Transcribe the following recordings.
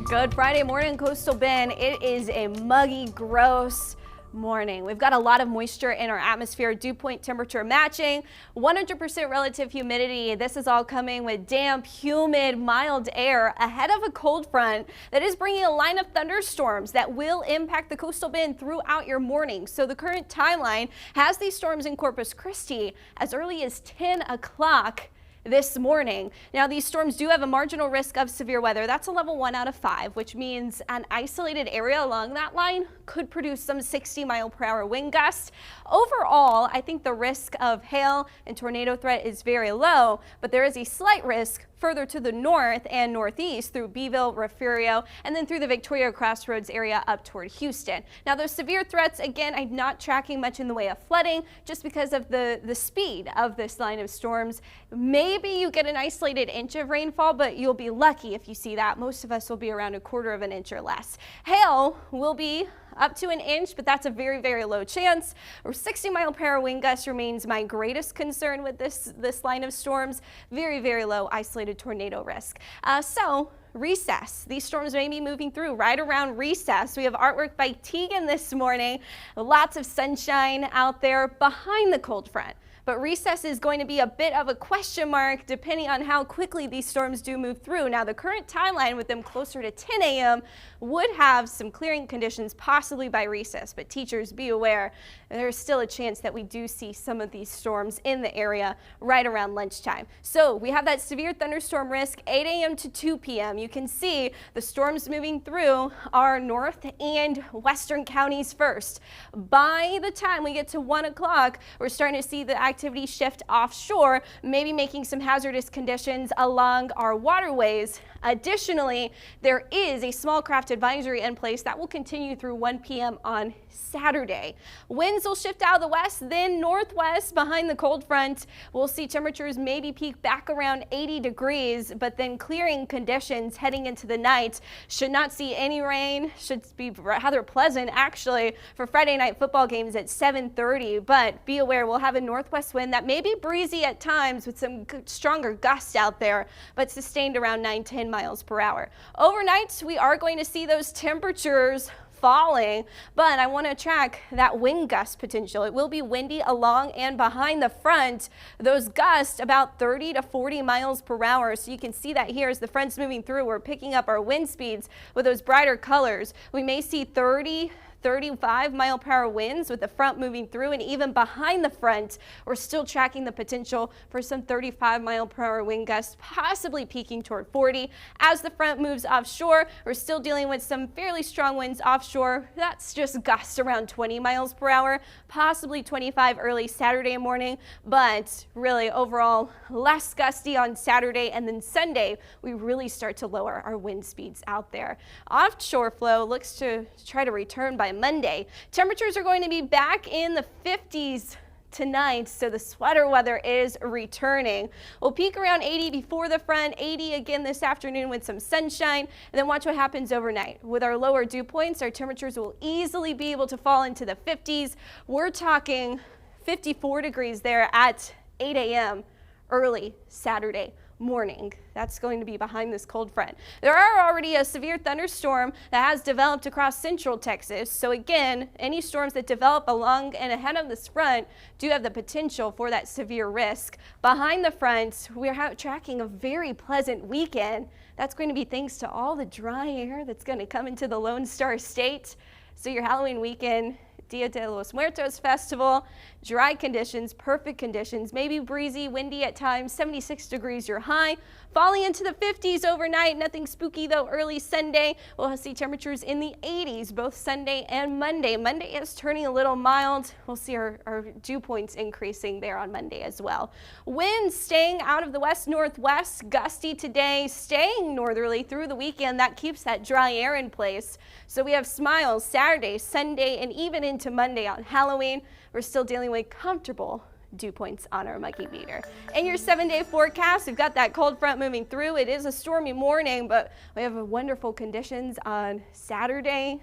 Good Friday morning, Coastal Bend. It is a muggy, gross morning. We've got a lot of moisture in our atmosphere, dew point temperature matching, 100% relative humidity. This is all coming with damp, humid, mild air ahead of a cold front that is bringing a line of thunderstorms that will impact the Coastal Bend throughout your morning. So the current timeline has these storms in Corpus Christi as early as 10 o'clock this morning. Now, these storms do have a marginal risk of severe weather. That's a level 1 out of 5, which means an isolated area along that line could produce some 60-mile-per-hour wind gusts. Overall, I think the risk of hail and tornado threat is very low, but there is a slight risk further to the north and northeast through Beeville, Refugio, and then through the Victoria Crossroads area up toward Houston. Now, those severe threats, again, I'm not tracking much in the way of flooding just because of the speed of this line of storms. Maybe you get an isolated inch of rainfall, but you'll be lucky if you see that. Most of us will be around 1/4 of an inch or less. Hail will be up to an inch, but that's a very, very low chance. Or 60-mile-per-hour wind gust remains my greatest concern with this line of storms. Very, very low isolated tornado risk. So recess. These storms may be moving through right around recess. We have artwork by Tegan this morning. Lots of sunshine out there behind the cold front. But recess is going to be a bit of a question mark depending on how quickly these storms do move through. Now, the current timeline with them closer to 10 a.m. would have some clearing conditions possibly by recess, but teachers be aware there's still a chance that we do see some of these storms in the area right around lunchtime. So we have that severe thunderstorm risk 8 a.m. to 2 p.m. You can see the storms moving through our north and western counties first. By the time we get to 1 o'clock, we're starting to see the activity shift offshore, maybe making some hazardous conditions along our waterways. Additionally, there is a small craft advisory in place that will continue through 1 p.m. on Saturday. Winds will shift out of the west, then northwest behind the cold front. We'll see temperatures maybe peak back around 80 degrees, but then clearing conditions heading into the night. Should not see any rain. Should be rather pleasant, actually, for Friday night football games at 7:30. But be aware, we'll have a northwest wind that may be breezy at times with some stronger gusts out there, but sustained around 9-10 miles per hour. Overnight, we are going to see those temperatures falling, but I want to track that wind gust potential. It will be windy along and behind the front. Those gusts about 30 to 40 miles per hour. So you can see that here as the front's moving through. We're picking up our wind speeds with those brighter colors. We may see 35-mile-per-hour winds with the front moving through, and even behind the front, we're still tracking the potential for some 35-mile-per-hour wind gusts, possibly peaking toward 40. As the front moves offshore, we're still dealing with some fairly strong winds offshore. That's just gusts around 20 miles per hour, possibly 25 early Saturday morning, but really overall less gusty on Saturday, and then Sunday, we really start to lower our wind speeds out there. Offshore flow looks to try to return by Monday. Temperatures are going to be back in the 50s tonight, so the sweater weather is returning. We'll peak around 80 before the front, 80 again this afternoon with some sunshine, and then watch what happens overnight. With our lower dew points, our temperatures will easily be able to fall into the 50s. We're talking 54 degrees there at 8 a.m. early Saturday morning. That's going to be behind this cold front. There are already a severe thunderstorm that has developed across central Texas. So again, any storms that develop along and ahead of this front do have the potential for that severe risk. Behind the front, we're tracking a very pleasant weekend. That's going to be thanks to all the dry air that's going to come into the Lone Star State. So your Halloween weekend, Dia de los Muertos Festival, dry conditions, perfect conditions, maybe breezy, windy at times, 76 degrees your high, falling into the 50s overnight. Nothing spooky though early Sunday. We'll see temperatures in the 80s both Sunday and Monday. Monday is turning a little mild. We'll see our dew points increasing there on Monday as well. Winds staying out of the west-northwest, gusty today, staying northerly through the weekend. That keeps that dry air in place. So we have smiles Saturday, Sunday, and even into Monday on Halloween. We're still dealing with comfortable dew points on our muggy meter. In your 7-day forecast, we've got that cold front moving through. It is a stormy morning, but we have wonderful conditions on Saturday.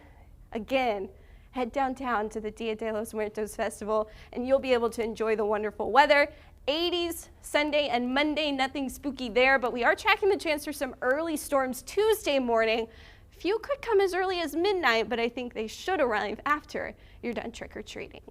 Again, head downtown to the Dia de los Muertos Festival, and you'll be able to enjoy the wonderful weather. 80s Sunday and Monday, nothing spooky there, but we are tracking the chance for some early storms Tuesday morning. Few could come as early as midnight, but I think they should arrive after you're done trick-or-treating.